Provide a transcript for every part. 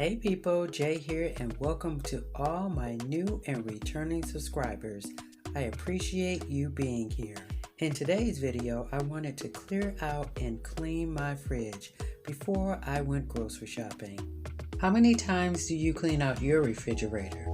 Hey people, Jay here, and welcome to all my new and returning subscribers. I appreciate you being here. In today's video, I wanted to clear out and clean my fridge before I went grocery shopping. How many times do you clean out your refrigerator?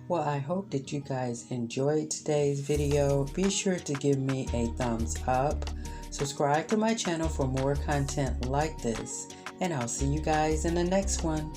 Well, I hope that you guys enjoyed today's video. Be sure to give me a thumbs up. Subscribe to my channel for more content like this. And I'll see you guys in the next one.